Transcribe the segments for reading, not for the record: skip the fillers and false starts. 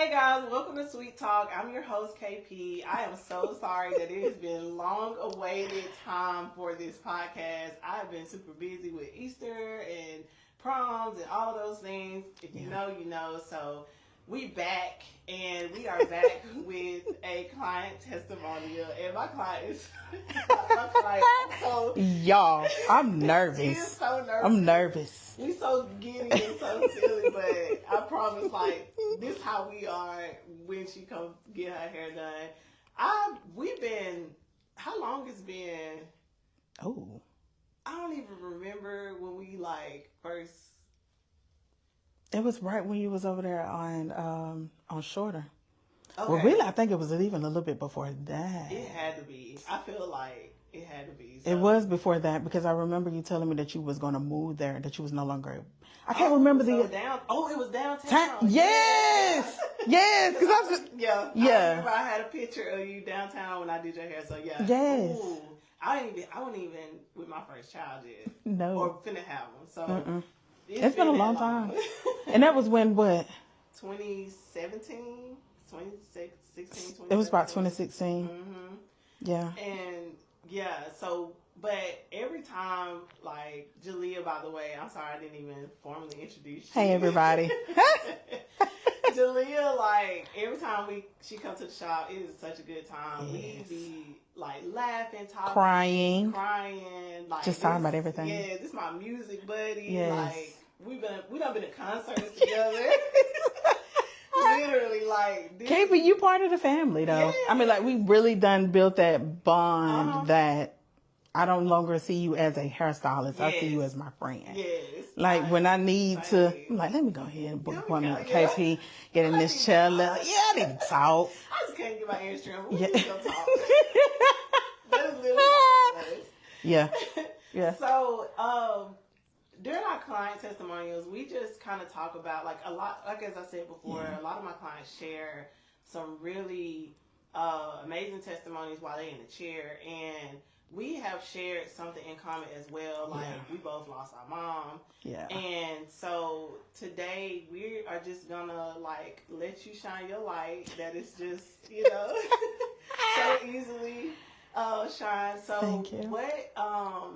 Hey guys, welcome to Sweet Talk. I'm your host KP. I am so sorry that it has been long awaited time for this podcast. I've been super busy with Easter and proms and all of those things. If you know, you know. So we back, and we are back with a client testimonial. And my client is y'all, I'm nervous. She is so nervous. I'm nervous. We so giddy and so silly, but I promise, like, this how we are when she comes get her hair done. We've been, how long it's been? Oh, I don't even remember when we like first. It was right when you was over there on Shorter. Okay. Well, really, I think it was even a little bit before that. It had to be. I feel like it had to be. So. It was before that because I remember you telling me that you was going to move there, that you was no longer. I can't remember the. It was downtown. Yes, yes. Because I was. Yeah. I remember I had a picture of you downtown when I did your hair. So yeah. Yes. Ooh, I wasn't even with my first child yet. No. Or finna have one. So it's been a long time. And that was when what? 2017, 2016. It was about 2016. Mm-hmm. Yeah. And yeah, so. But every time, like, Jalia, by the way, I'm sorry I didn't even formally introduce you. Hey, everybody. Jalia, like, every time she comes to the shop, it is such a good time. Yes. We be, like, laughing, talking. Crying. Like. Just talking about everything. Yeah, this is my music buddy. Yes. Like, we done been to concerts together. Literally, like. KP, you part of the family, though. Yeah. I mean, like, we really done built that bond that I don't longer see you as a hairstylist. Yes. I see you as my friend. Yes. Like when I need to, I'm like, let me go ahead and book one of KP, get in this chair. Yeah, I need to talk. I just can't get my ears trimmed. We just gonna talk. That is literally what it was. Yeah. Yeah. So, during our client testimonials, we just kind of talk about like a lot, like as I said before, a lot of my clients share some really amazing testimonies while they're in the chair, and we have shared something in common as well. Like we both lost our mom. Yeah. And so today we are just gonna like let you shine your light. That is just, so easily shine. So thank you. What I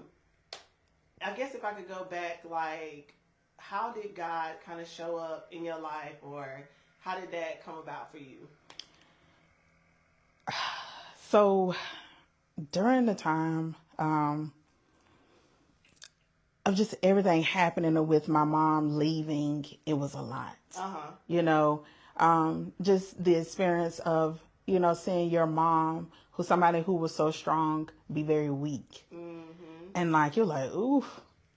guess if I could go back, like how did God kind of show up in your life, or how did that come about for you? So during the time of just everything happening with my mom leaving, it was a lot. Just the experience of, seeing your mom, somebody who was so strong, be very weak. Mm-hmm. And like, you're like, ooh,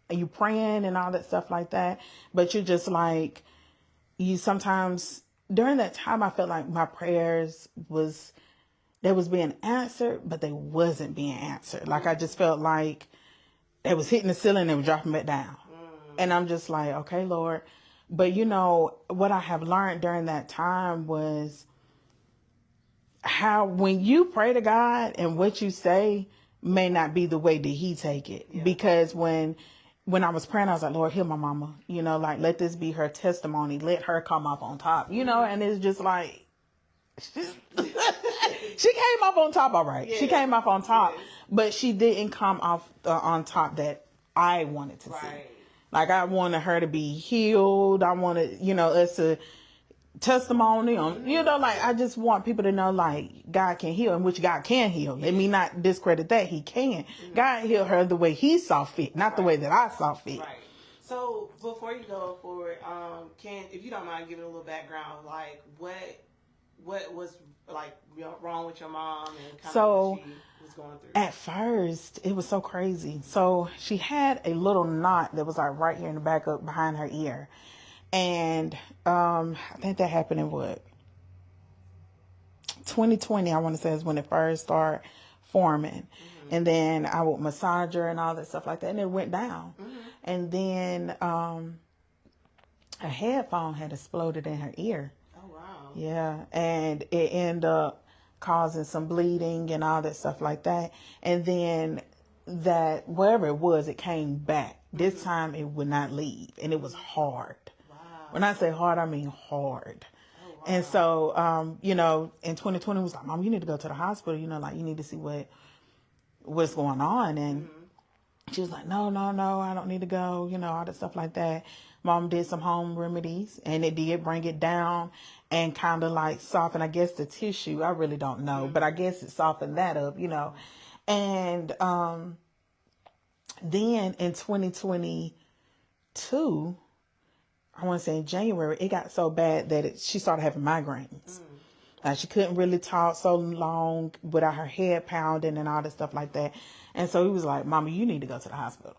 are you praying and all that stuff like that? But you're just like, you sometimes, during that time, I felt like my prayers was being answered, but they wasn't being answered. Like, I just felt like they was hitting the ceiling and dropping it down. And I'm just like, okay, Lord. But what I have learned during that time was how when you pray to God and what you say may not be the way that he take it. Yeah. Because when I was praying, I was like, Lord, heal my mama, like let this be her testimony. Let her come up on top, and it's just like, she came up on top, all right. Yeah. She came up on top, but she didn't come off on top that I wanted to see. Like I wanted her to be healed. I wanted, us to testimony on, like I just want people to know like God can heal, and which God can heal. Let me not discredit that. He can. God healed her the way he saw fit, not the way that I saw fit. Right. So before you go forward, if you don't mind giving a little background, like what was like wrong with your mom and kind of what she was going through? At first, it was so crazy. So she had a little knot that was like right here in the back up behind her ear. And I think that happened in 2020, I want to say, is when it first started forming. Mm-hmm. And then I would massage her and all that stuff like that, and it went down. Mm-hmm. And then a headphone had exploded in her ear. Oh, wow. Yeah, and it ended up causing some bleeding and all that stuff like that. And then that, wherever it was, it came back. This time it would not leave, and it was hard. When I say hard, I mean hard. And so, you know, in 2020 was like, Mom, you need to go to the hospital, you know, like you need to see what's going on. And she was like, no, I don't need to go, you know, all that stuff like that. Mom did some home remedies and it did bring it down and kind of like soften, I guess, the tissue. I really don't know, but I guess it softened that up, you know. And then in 2022, I want to say in January, it got so bad that she started having migraines. She couldn't really talk so long without her head pounding and all this stuff like that. And so he was like, Mama, you need to go to the hospital.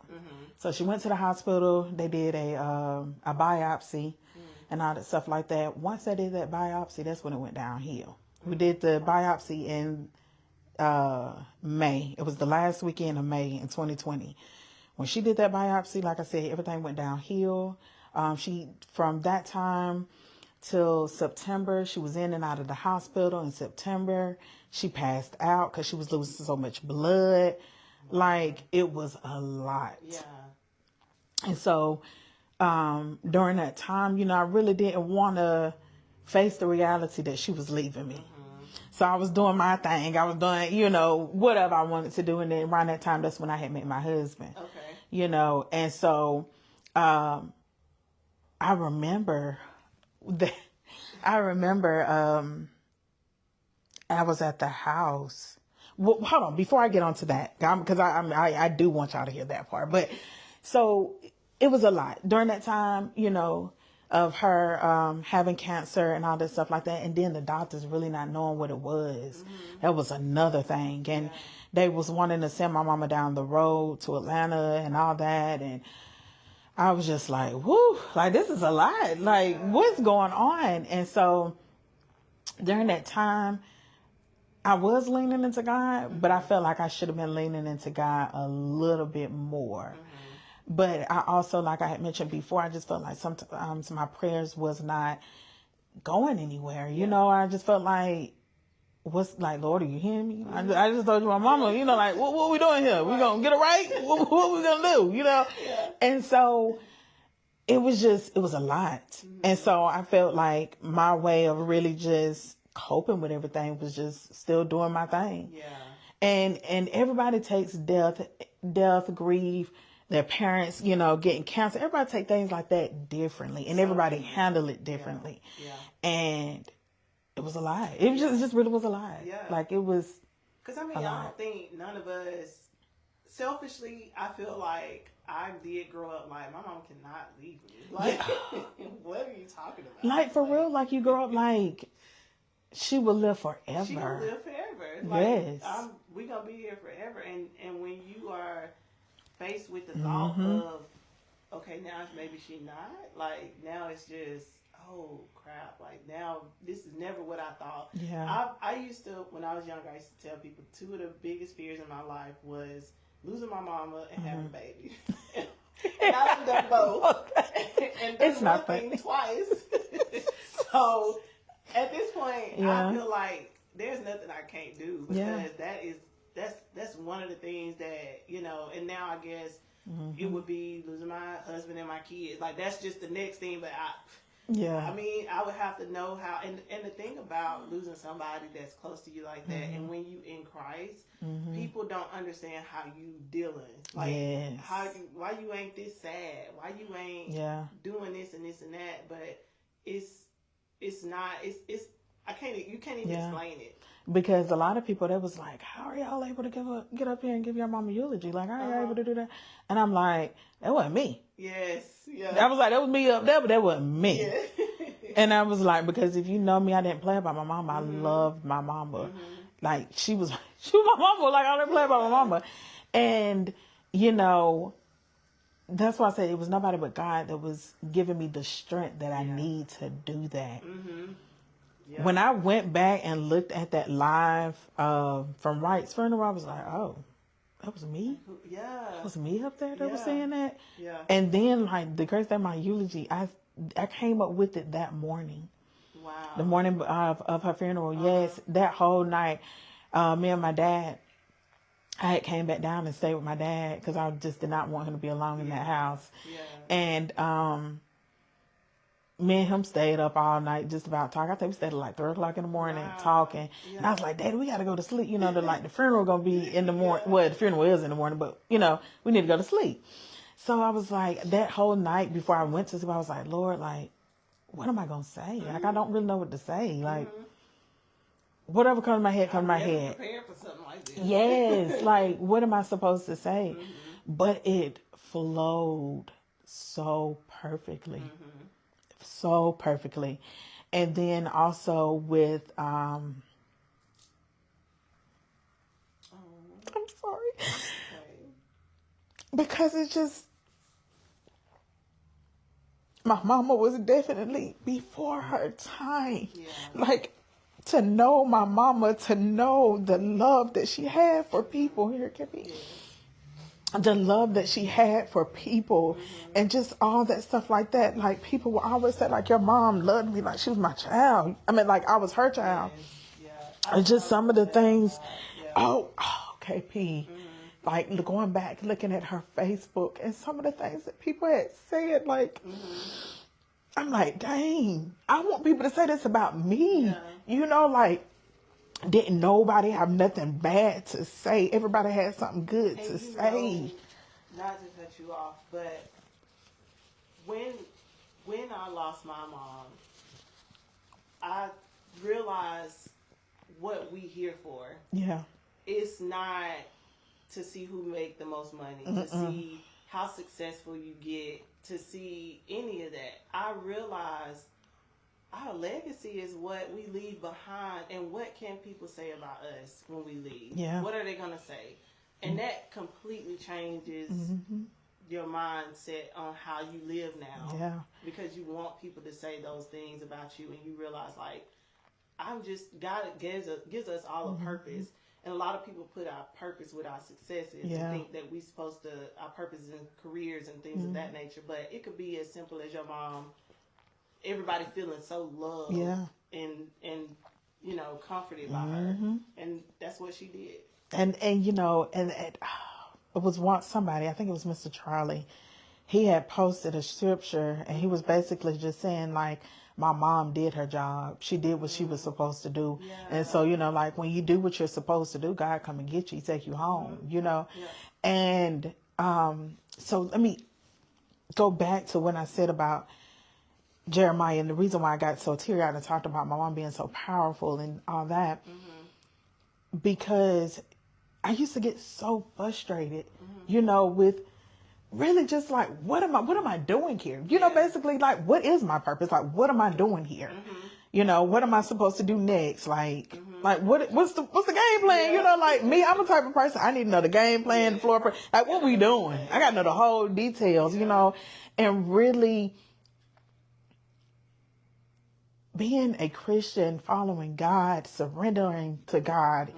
So she went to the hospital. They did a biopsy and all that stuff like that. Once they did that biopsy, that's when it went downhill. We did the biopsy in May. It was the last weekend of May in 2020. When she did that biopsy, like I said, everything went downhill. From that time till September, she was in and out of the hospital. In September, she passed out because she was losing so much blood. Like, it was a lot. Yeah. And so, during that time, you know, I really didn't want to face the reality that she was leaving me. So I was doing my thing. I was doing, you know, whatever I wanted to do. And then around that time, that's when I had met my husband. Okay. You know, and so, I remember I was at the house. Well, hold on, before I get onto that, because I do want y'all to hear that part. But so it was a lot during that time, you know, of her having cancer and all that stuff like that, and then the doctors really not knowing what it was. That was another thing, and they was wanting to send my mama down the road to Atlanta and all that, and I was just like, whoo, like, this is a lot. Like, what's going on? And so during that time, I was leaning into God, but I felt like I should have been leaning into God a little bit more. But I also, like I had mentioned before, I just felt like sometimes my prayers was not going anywhere. You know, I just felt like, Lord, are you hearing me? I just told you my mama, you know, like, what we doing here? We gonna get it right? What we gonna do? You know? And so it was a lot. And so I felt like my way of really just coping with everything was just still doing my thing. Yeah. And everybody takes death, grief, their parents, you know, getting cancer. Everybody take things like that differently, and everybody handle it differently. Yeah. And it was a lot. It was just really was a lot. Yeah. Like, it was. Because, I mean, I don't think none of us, selfishly, I feel like I did grow up like, my mom cannot leave me. Like, what are you talking about? Like, for real, like, you grow up like, she will live forever. She will live forever. Like, yes. We going to be here forever. And when you are faced with the thought of, okay, now maybe she not, like, now it's just, oh crap, like, now this is never what I thought. Yeah. I used to, when I was younger, I used to tell people 2 of the biggest fears in my life was losing my mama and having a baby. And I've done both. And done it's not one thing twice. So at this point, I feel like there's nothing I can't do, because that's one of the things that, you know, and now I guess it would be losing my husband and my kids. Like, that's just the next thing. But I mean, I would have to know how, and the thing about losing somebody that's close to you like that, and when you in Christ, people don't understand how you dealing. Like, why you ain't this sad? Why you ain't doing this and this and that? But it's not, you can't even explain it. Because a lot of people, they was like, how are y'all able to get up here and give your mom a eulogy? Like, how are y'all able to do that? And I'm like, that wasn't me. Yes. Yeah. I was like, that was me up there, but that wasn't me. Yeah. And I was like, because if you know me, I didn't play about my mama. I loved my mama. Like, she was my mama. Like, I didn't play about my mama. And, you know, that's why I said it was nobody but God that was giving me the strength that I need to do that. Yeah. When I went back and looked at that live from Wright's funeral, I was like, oh, that was me? Yeah. That was me up there that was saying that? Yeah. And then, like, the crazy thing, my eulogy, I came up with it that morning. Wow. The morning of her funeral. Yes, that whole night, me and my dad, I had came back down and stayed with my dad because I just did not want him to be alone in that house. Yeah. And me and him stayed up all night just about talking. I think we stayed at like 3 o'clock in the morning talking. Yeah. And I was like, Daddy, we got to go to sleep. You know, the funeral going to be in the morning. Well, the funeral is in the morning, but, you know, we need to go to sleep. So I was like, that whole night before I went to sleep, I was like, Lord, like, what am I going to say? Like, I don't really know what to say. Like, whatever comes to my head, comes to my head. Prepared for something like this. Yes. Like, what am I supposed to say? But it flowed so perfectly. So perfectly. And then also with, I'm sorry. Because it's just, my mama was definitely before her time. Yeah. Like, to know my mama, to know the love that she had for people. Here it can be. Yeah. The love that she had for people and just all that stuff like that. Like, people will always say, like, your mom loved me like she was my child. I mean, like, I was her child. Yeah. And just some of the things. Yeah. Okay, P. Like, going back, looking at her Facebook and some of the things that people had said, like, I'm like, dang, I want people to say this about me. Yeah. You know, like, didn't nobody have nothing bad to say. Everybody had something good to say. Not to cut you off, but when I lost my mom, I realized what we here for. Yeah. It's not to see who make the most money, to see how successful you get, to see any of that. I realized our legacy is what we leave behind, and what can people say about us when we leave? Yeah. What are they going to say? And that completely changes your mindset on how you live now. Yeah. Because you want people to say those things about you, and you realize, like, God gives us all a purpose. And a lot of people put our purpose with our successes and think that we're supposed to, our purpose in careers and things of that nature. But it could be as simple as your mom, everybody feeling so loved and you know, comforted by her. And that's what she did. And you know, and it was once somebody, I think it was Mr. Charlie, he had posted a scripture and he was basically just saying, like, my mom did her job. She did what she was supposed to do. Yeah. And so, you know, like, when you do what you're supposed to do, God come and get you, take you home, you know. Yeah. And so let me go back to when I said about Jeremiah and the reason why I got so teary-eyed and talked about my mom being so powerful and all that. Because I used to get so frustrated, you know, with really just like, what am I doing here? You know, basically, like, what is my purpose? Like, what am I doing here? You know, what am I supposed to do next? Like, what's the game plan? Yeah. You know, like me, I'm the type of person, I need to know the game plan, the floor plan. Like, what we doing? I got to know the whole details, you know, and really being a Christian, following God, surrendering to God.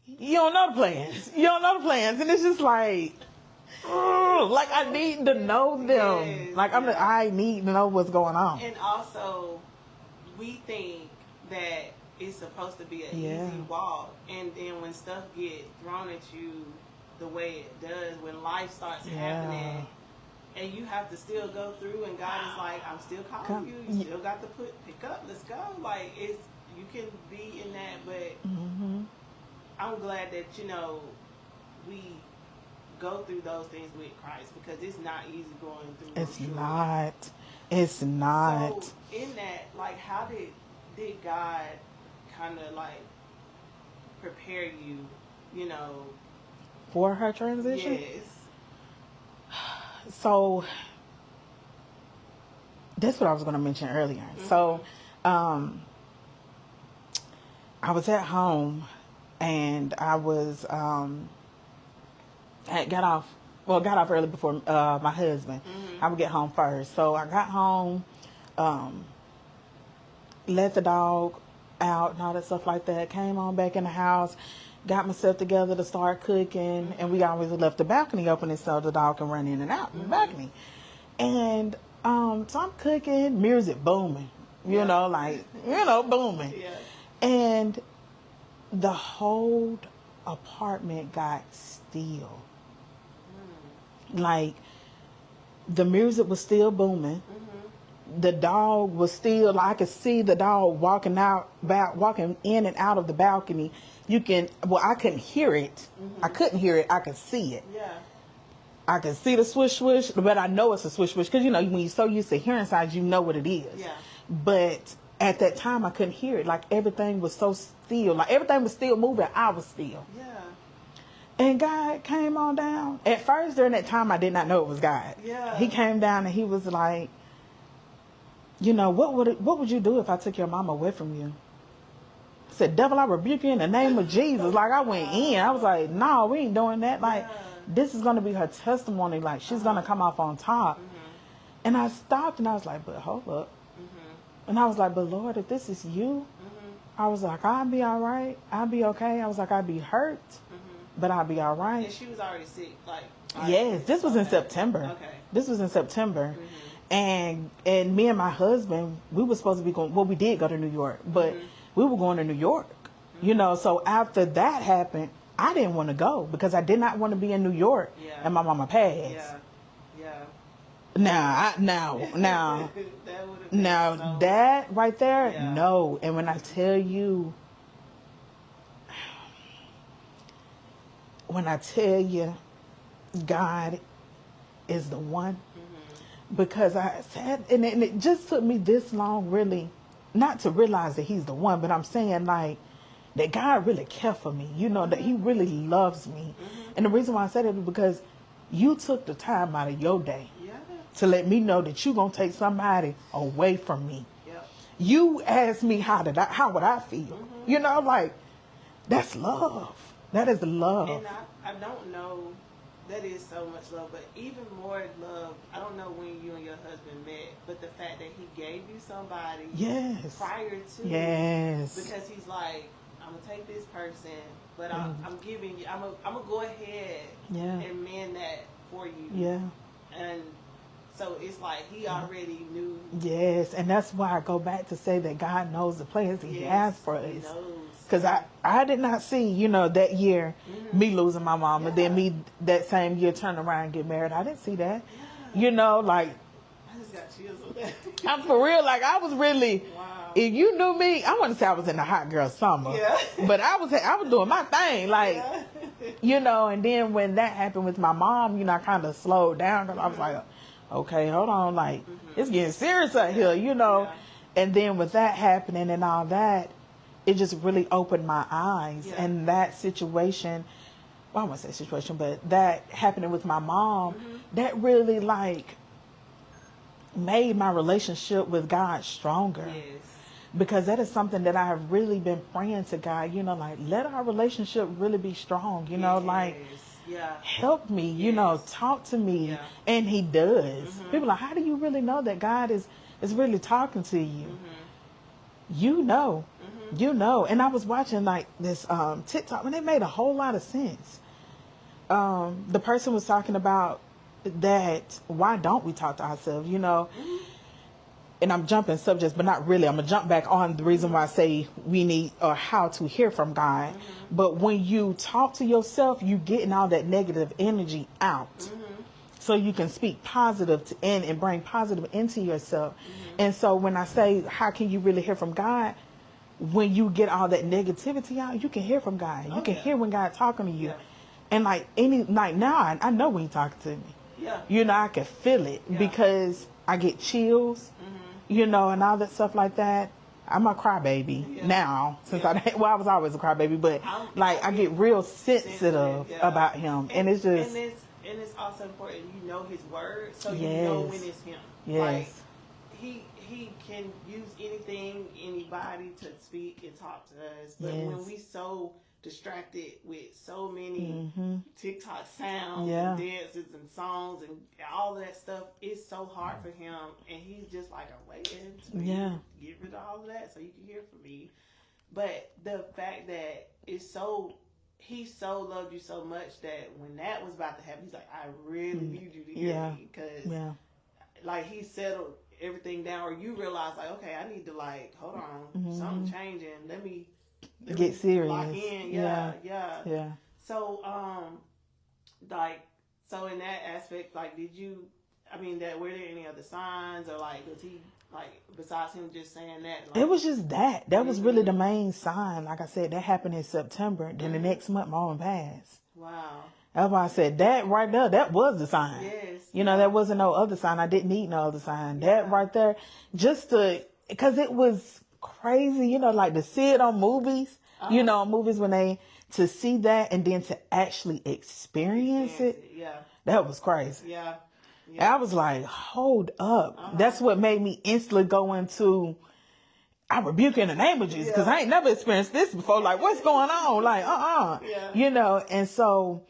You don't know the plans. You don't know the plans. And it's just like, like, I need to know them. Yes, like, I need to know what's going on. And also, we think that it's supposed to be an easy walk. And then when stuff gets thrown at you the way it does, when life starts happening, and you have to still go through, and God is like, I'm still calling you. You still got to pick up. Let's go. Like, you can be in that, but I'm glad that, you know, we go through those things with Christ, because it's not easy going through. It's not. So in that, like, how did God kind of like prepare you, you know, for her transition? Yes. So that's what I was going to mention earlier. So I was at home and I was got off early before my husband. I would get home first. So I got home, let the dog out and all that stuff like that. Came on back in the house, got myself together to start cooking, and we always left the balcony open so the dog can run in and out in the balcony. And so I'm cooking, music booming, you know, like, you know, booming. And the whole apartment got still. Like, the music was still booming, the dog was still, like, I could see the dog walking in and out of the balcony. I couldn't hear it. I couldn't hear it. I could see it. Yeah. I can see the swish swish, but I know it's a swish swish because, you know, when you're so used to hearing sounds, you know what it is. Yeah. But at that time, I couldn't hear it. Like, everything was so still. Like, everything was still moving. I was still. Yeah. And God came on down. At first, during that time, I did not know it was God. Yeah. He came down and he was like, you know, what would you do if I took your mama away from you? I said, devil, I rebuke you in the name of Jesus. Like, I went in. I was like, no, we ain't doing that. Like, this is going to be her testimony. Like, she's going to come off on top. And I stopped and I was like, but hold up. And I was like, but Lord, if this is you, I was like, I'll be all right. I'll be okay. I was like, I'll be hurt, but I'll be all right. And she was already sick. Like, yes, this was in September. Okay. This was in September. And me and my husband, we were supposed to be going, well, we did go to New York, but we were going to New York, you know. So after that happened, I didn't want to go because I did not want to be in New York and my mama passed. Yeah. Now, that right there, no. And when I tell you, God is the one. Because I said, and it just took me this long, really, not to realize that he's the one, but I'm saying, like, that God really cared for me, you know, that he really loves me. And the reason why I said it is because you took the time out of your day to let me know that you're going to take somebody away from me. You asked me how would I feel? You know, like, that's love. That is love. And I don't know. That is so much love, but even more love, I don't know when you and your husband met, but the fact that he gave you somebody prior to, because he's like, I'm going to take this person, but I'm giving you, I'm going to go ahead and mend that for you. Yeah. And so it's like he already knew. Yes, and that's why I go back to say that God knows the plans he has for us. He knows. Because I did not see, you know, that year me losing my mama, then me that same year turn around and get married. I didn't see that. You know, like, I just got chills on that. I'm for real. Like, I was really, if you knew me, I wouldn't say I was in the hot girl summer. But I was doing my thing. Like, you know, and then when that happened with my mom, you know, I kind of slowed down because I was like, okay, hold on. Like, it's getting serious out here, you know. And then with that happening and all that, it just really opened my eyes. And that situation, well, I won't say situation, but that happening with my mom, that really, like, made my relationship with God stronger. Because that is something that I have really been praying to God, you know, like, let our relationship really be strong, you know, like, help me, you know, talk to me. And he does. People are like, how do you really know that God is really talking to you? You know. You know. And I was watching, like, this TikTok, and it made a whole lot of sense. The person was talking about that, why don't we talk to ourselves, you know? And I'm jumping subjects, but not really. I'm going to jump back on the reason why I say we need, or how to hear from God. But when you talk to yourself, you getting all that negative energy out. So you can speak positive and bring positive into yourself. And so when I say, how can you really hear from God? When you get all that negativity out, you can hear from God. You can hear when God's talking to you. And like now, I know when he's talking to me. You know, I can feel it because I get chills, you know, and all that stuff like that. I'm a crybaby now, since I was always a crybaby, but like I get real sensitive about him. And it's just... And it's also important you know his word, so you know when it's him. Like, he can use anything, anybody to speak and talk to us. But when we so distracted with so many TikTok sounds and dances and songs and all of that stuff, it's so hard for him. And he's just like, I'm waiting to get rid of all of that so you can hear from me. But the fact that he so loved you so much that when that was about to happen, he's like, I really need you to hear me. Because like, he settled everything down, or you realize, like, okay, I need to, like, hold on, something changing. Let me get serious. Lock in. So, like, so in that aspect, like, were there any other signs, or like, was he Like, besides him just saying that? Like, it was just that. That was really the main sign. Like I said, that happened in September. Then the next month, my mom passed. Wow. That's why I said that right there, that was the sign. Yes. You know, there wasn't no other sign. I didn't need no other sign. That right there, because it was crazy, you know, like to see it on movies, you know, movies to see that and then to actually experience it. Yeah. That was crazy. Yeah. And I was like, hold up. That's what made me instantly go into, I rebuke you in the name of Jesus, because I ain't never experienced this before. Like, what's going on? Like, you know, and so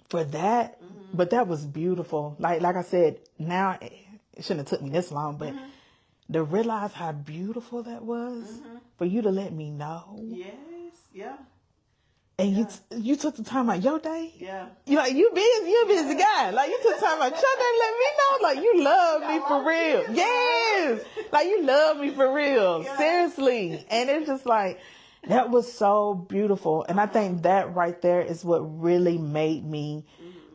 for that, but that was beautiful. Like I said, now it shouldn't have took me this long, but to realize how beautiful that was for you to let me know. Yes. Yeah. And you took the time out your day. Yeah. You like, you're a busy guy. Like, you took time out your day to let me know. Like, you love me for real. Yes. Like, you love me for real. Yeah. Seriously. And it's just like, that was so beautiful. And I think that right there is what really made me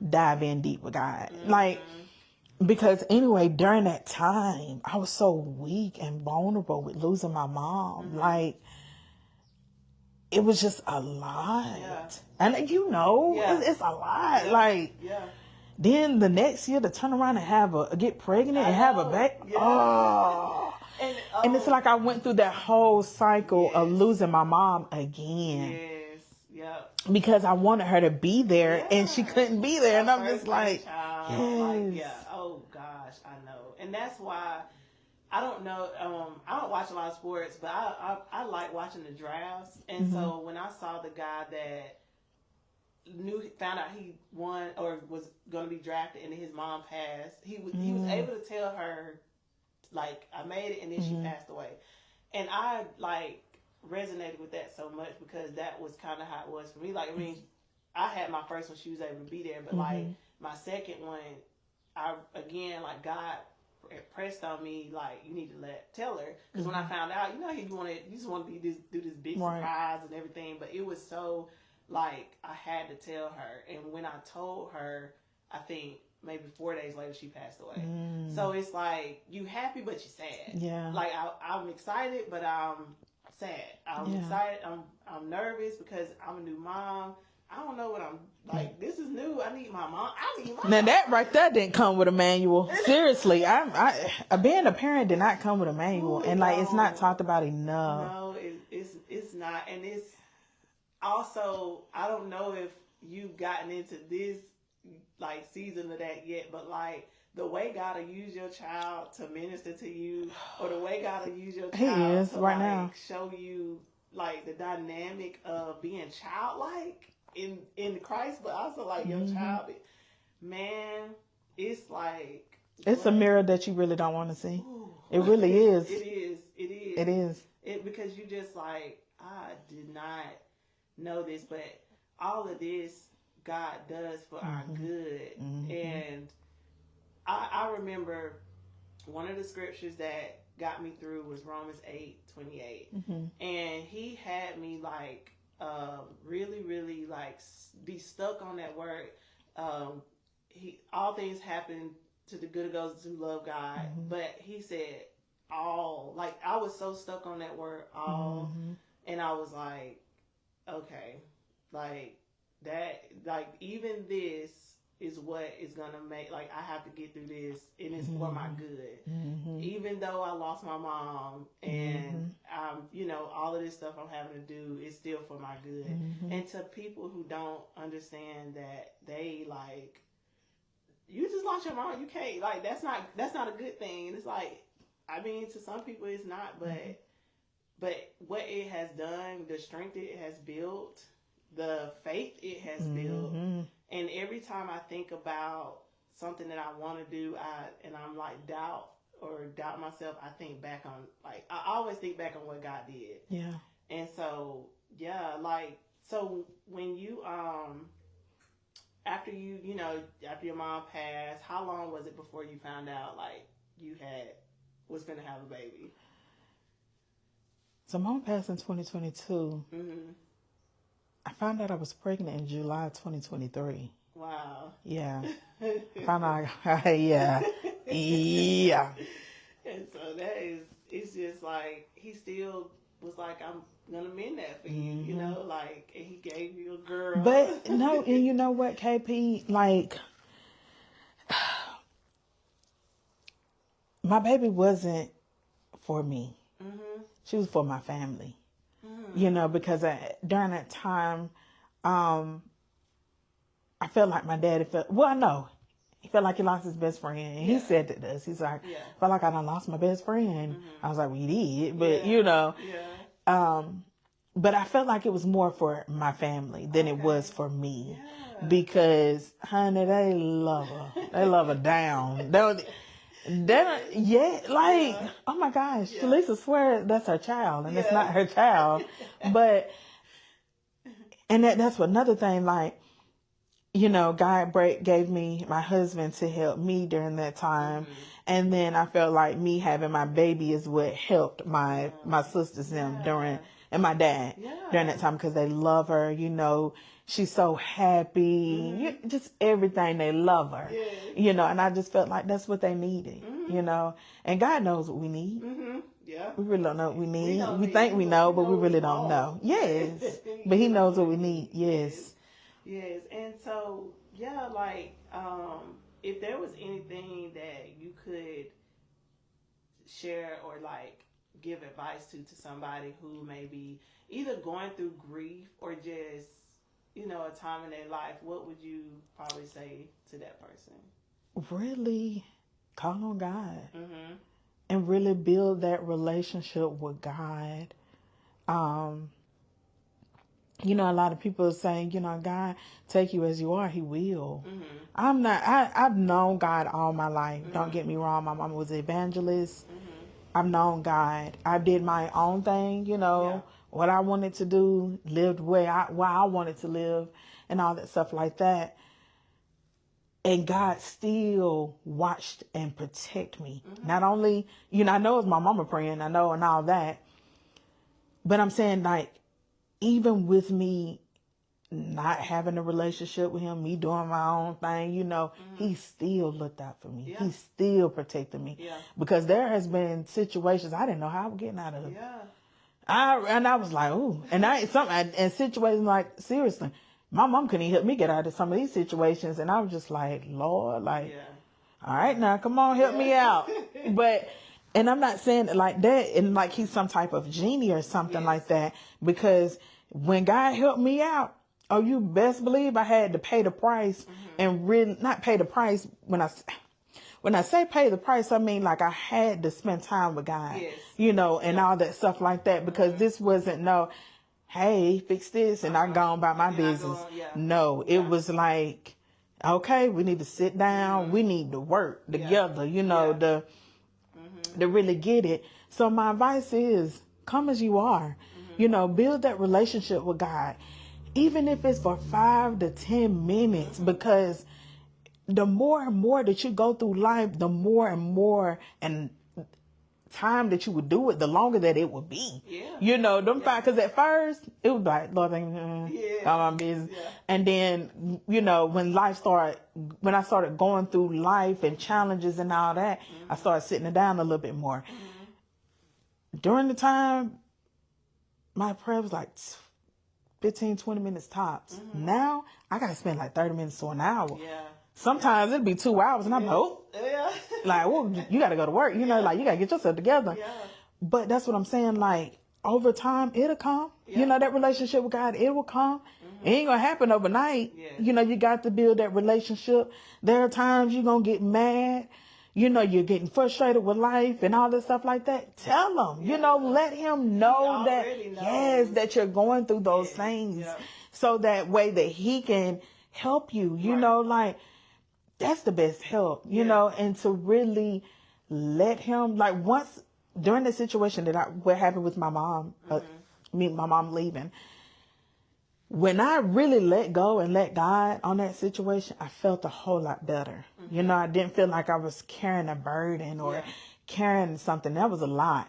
dive in deep with God. Like, because anyway, during that time, I was so weak and vulnerable with losing my mom. Like, it was just a lot. Yeah. And you know, it's a lot. Yeah. Like, then the next year to turn around and get pregnant and have a baby. Yeah. Oh. And it's like I went through that whole cycle of losing my mom again. Yes. Yeah. Because I wanted her to be there and she couldn't be there. And I'm just like, yes. Oh gosh, I know. And that's why I don't know. I don't watch a lot of sports, but I like watching the drafts. And so when I saw the guy that found out he won or was going to be drafted, and his mom passed, he was able to tell her, like, I made it, and then she passed away. And I like resonated with that so much because that was kind of how it was for me. Like, I mean, I had my first one; she was able to be there, but like my second one, like God pressed on me, like, you need to tell her, because when I found out, you know, you just want to do this big surprise and everything, but it was so like I had to tell her, and when I told her, I think maybe 4 days later she passed away. So it's like you happy but you sad. Yeah. Like I'm excited but I'm sad. I'm excited. I'm nervous because I'm a new mom. I don't know what I'm like. This is new. I need my mom. Now that right there didn't come with a manual. Seriously, I being a parent did not come with a manual, and like it's not talked about enough. No, it's not, and it's also I don't know if you've gotten into this like season of that yet, but like the way God will use your child to minister to you, or the way God will use your child to right now show you like the dynamic of being childlike in Christ, but also like your child, man, it's like it's a mirror that you really don't want to see. Ooh, it really is. It is because you just like, I did not know this, but all of this God does for our good. And I remember one of the scriptures that got me through was Romans 8:28, and he had me like really, really like be stuck on that word. All things happen to the good of those who love God, but he said all. Like I was so stuck on that word all, and I was like, okay, like that, like even this is what is gonna make, like I have to get through this, and it's for my good. Even though I lost my mom, and you know, all of this stuff I'm having to do is still for my good. And to people who don't understand that, they like, you just lost your mom, you can't, like that's not a good thing. And it's like, I mean, to some people it's not, but what it has done, the strength it has built, the faith it has built, and every time I think about something that I want to do, and I'm like doubt myself, I think back on, like, I always think back on what God did. Yeah. And so, yeah, like, so when you, after your mom passed, how long was it before you found out, like, you was going to have a baby? So mom passed in 2022. I found out I was pregnant in July 2023. Wow. Yeah. Found out, yeah. Yeah. And so it's just like, he still was like, I'm gonna mend that for you, you know, like, and he gave you a girl. But no, and you know what, KP, like, my baby wasn't for me. She was for my family. You know, because during that time, I felt like my daddy felt, well, no, he felt like he lost his best friend. And he said that to us. He's like, I felt like I done lost my best friend. I was like, well, you did, but you know, but I felt like it was more for my family than it was for me, because honey, they love her. They love her down. Oh my gosh, Lisa swear that's her child, and it's not her child. But, and that's another thing, like, you know, God gave me my husband to help me during that time. And then I felt like me having my baby is what helped my sisters them and my dad during that time, because they love her, you know. She's so happy, just everything. They love her, you know, and I just felt like that's what they needed, you know, and God knows what we need. We really don't know what we need. We think we know, but we really don't know. Yes. But he knows what we need. Yes. Yes. And so, like, if there was anything that you could share or like give advice to somebody who may be either going through grief or just, you know, a time in their life, what would you probably say to that person? Really call on God and really build that relationship with God. You know, a lot of people are saying, you know, God take you as you are. He will. I've known God all my life. Don't get me wrong. My mama was an evangelist. I've known God. I did my own thing, you know, what I wanted to do, lived where I wanted to live and all that stuff like that. And God still watched and protect me. Not only, you know, I know it's my mama praying, I know, and all that. But I'm saying, like, even with me not having a relationship with him, me doing my own thing, you know, he still looked out for me. He still protected me. Because there has been situations I didn't know how I was getting out of. I was like, ooh. And situations like, seriously, my mom couldn't even help me get out of some of these situations. And I was just like, Lord, like, all right, now come on, help me out. And I'm not saying it like that and like he's some type of genie or something like that, because when God helped me out, oh, you best believe I had to pay the price and really not pay the price. When I say pay the price, I mean like I had to spend time with God, you know, and all that stuff like that, because this wasn't hey, fix this and I gone about my business. No, it was like, okay, we need to sit down. We need to work together, you know, to really get it. So my advice is come as you are, you know, build that relationship with God, even if it's for 5 to 10 minutes, because the more and more that you go through life, the more and more and time that you would do it, the longer that it would be. You know, because at first it was like, Lord, all my business. And then, you know, when I started going through life and challenges and all that, I started sitting it down a little bit more. During the time, my prayer was like 15, 20 minutes tops. Now I got to spend like 30 minutes to an hour. Sometimes it'd be 2 hours and I'm like, oh, like, well, you got to go to work, you know, like you got to get yourself together. But that's what I'm saying. Like over time, it'll come, you know, that relationship with God, it will come. It ain't going to happen overnight. You know, you got to build that relationship. There are times you're going to get mad. You know, you're getting frustrated with life and all this stuff like that. Tell him, you know, let him know that you're going through those things, so that way that he can help you, you know, like that's the best help, you know, and to really let him, like once during the situation what happened with my mom, my mom leaving, when I really let go and let God on that situation, I felt a whole lot better. You know, I didn't feel like I was carrying a burden or carrying something. That was a lot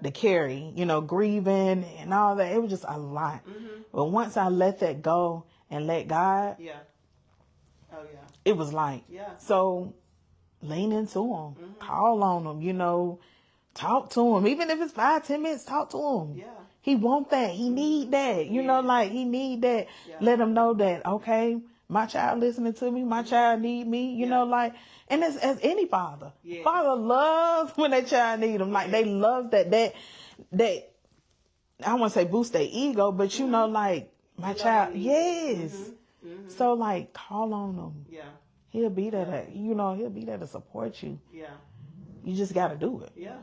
to carry, you know, grieving and all that. It was just a lot. But once I let that go and let God, it was light. So lean into him, call on him, you know, talk to him. Even if it's 5-10 minutes, talk to him. Yeah. He want that. He need that. You know, like he need that. Yeah. Let him know that, okay, my child listening to me. My child need me. You know, like, and as any father, father loves when their child need them. Like they love that, I want to say boost their ego, but you know, like my child, yes. So like call on him. Yeah. He'll be there to, you know, he'll be there to support you. Yeah. You just got to do it. Yeah.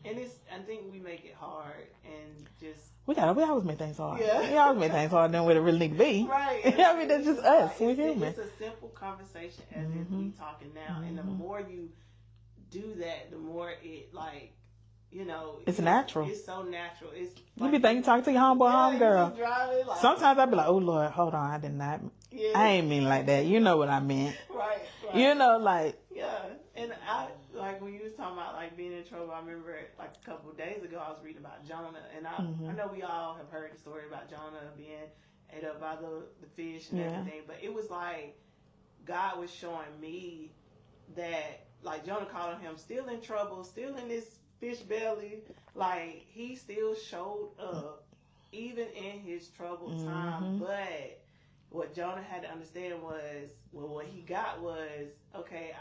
And I think we make it hard and just. We always make things hard. Yeah. We always make things harder than what it really need to be. Right. I mean, that's just us. We're human. It's a simple conversation as if we talking now. And the more you do that, the more it like, you know. It's natural. It's so natural. It's you be thinking talking to your homeboy, homegirl. Like, sometimes I be like, oh Lord, hold on, I did not. Yeah. I ain't mean like that. You know what I meant. Right. You know, like. Yeah. And I, like when you was talking about like being in trouble, I remember like a couple of days ago I was reading about Jonah, and I know we all have heard the story about Jonah being ate up by the fish and everything, but it was like God was showing me that like Jonah calling him still in trouble, still in this fish belly, like he still showed up even in his troubled time, but what Jonah had to understand was, well, what he got was, okay,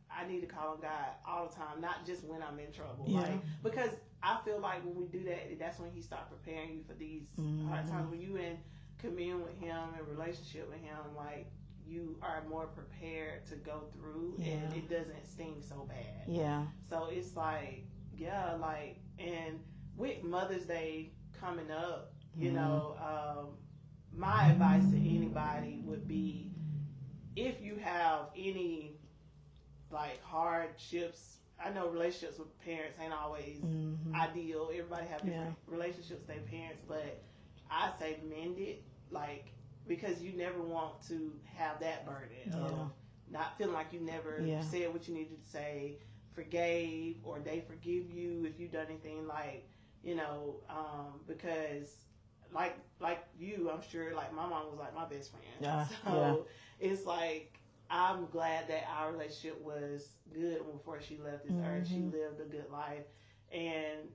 I need to call on God all the time, not just when I'm in trouble. Yeah. Like, because I feel like when we do that, that's when he starts preparing you for these hard times. When you in commune with him, in relationship with him, like, you are more prepared to go through and it doesn't sting so bad. Yeah. So it's like, yeah, like, and with Mother's Day coming up, you know, my advice to anybody would be, if you have any like hardships, I know relationships with parents ain't always ideal. Everybody have different relationships with their parents, but I say mend it, like, because you never want to have that burden of not feeling like you never said what you needed to say, forgave, or they forgive you if you've done anything, like, you know, because like you, I'm sure, like my mom was like my best friend. So it's like, I'm glad that our relationship was good before she left this earth. She lived a good life. And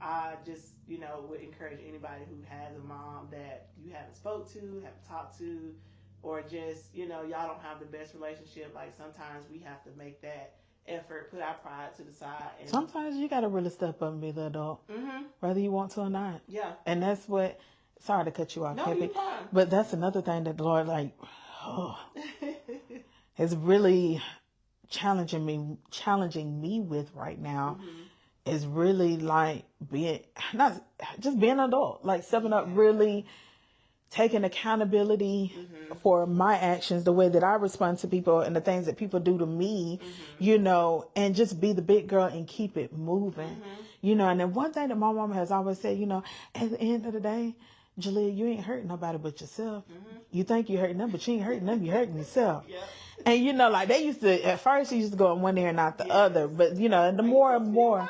I just, you know, would encourage anybody who has a mom that you haven't spoke to, haven't talked to, or just, you know, y'all don't have the best relationship. Like, sometimes we have to make that effort, put our pride to the side. And sometimes you got to really step up and be the adult, whether you want to or not. Yeah. And that's what, sorry to cut you off, no, you're fine. but that's another thing that the Lord, like, is really challenging me with right now, is really like not just being an adult, like stepping up, really taking accountability for my actions, the way that I respond to people and the things that people do to me, you know, and just be the big girl and keep it moving, you know. And then one thing that my mom has always said, you know, at the end of the day, Jalia, you ain't hurting nobody but yourself. You think you're hurting them, but you ain't hurting them, you're hurting yourself. And, you know, like they used to, at first, you used to go in one ear and not the other. But, you know, the more and more.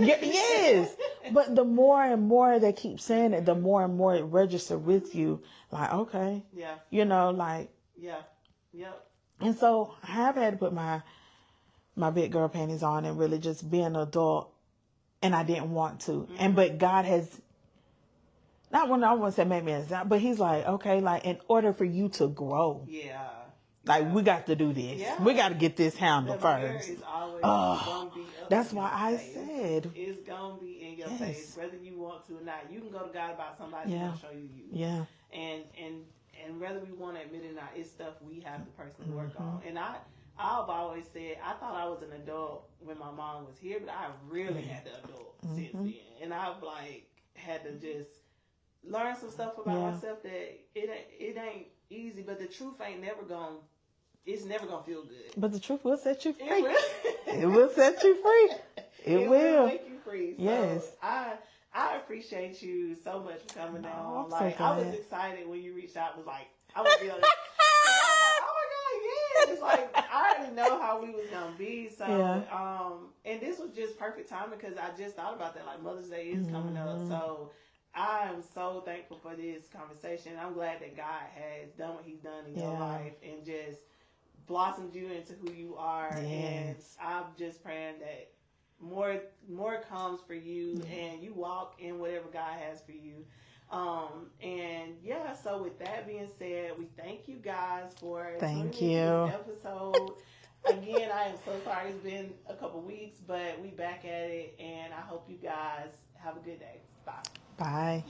Yes. But the more and more they keep saying it, the more and more it registers with you. Like, okay. Yeah. You know, like. Yeah. Yep. And so I have had to put my big girl panties on and really just be an adult. And I didn't want to. But God has, not when I want to say make me example, but he's like, okay, like in order for you to grow. Yeah. Like, we got to do this. Yeah. We got to get this handled first. Is always gonna be up that's in why your I face. said. It's going to be in your face, whether you want to or not. You can go to God about somebody who's going to show you you. Yeah. And whether we want to admit it or not, it's stuff we have to personally work on. And I've always said, I thought I was an adult when my mom was here, but I really had to adult since then. And I've, like, had to just learn some stuff about myself that it ain't easy, but the truth ain't never gonna, it's never gonna feel good. But the truth will set you free. It will. It will set you free. It will make you free. So yes. I appreciate you so much for coming down. I'm Like, so I was glad. excited when you reached out. Was like, I was feeling. Oh my God, yeah! It's like I already know how we was gonna be. So, and this was just perfect timing because I just thought about that. Like, Mother's Day is coming up, so I am so thankful for this conversation. I'm glad that God has done what He's done in your life and just blossomed you into who you are. Yes. And I'm just praying that more comes for you, and you walk in whatever God has for you. And yeah, so with that being said, we thank you guys for tuning into this episode. Again, I am so sorry it's been a couple weeks, but we back at it, and I hope you guys have a good day. Bye. Bye.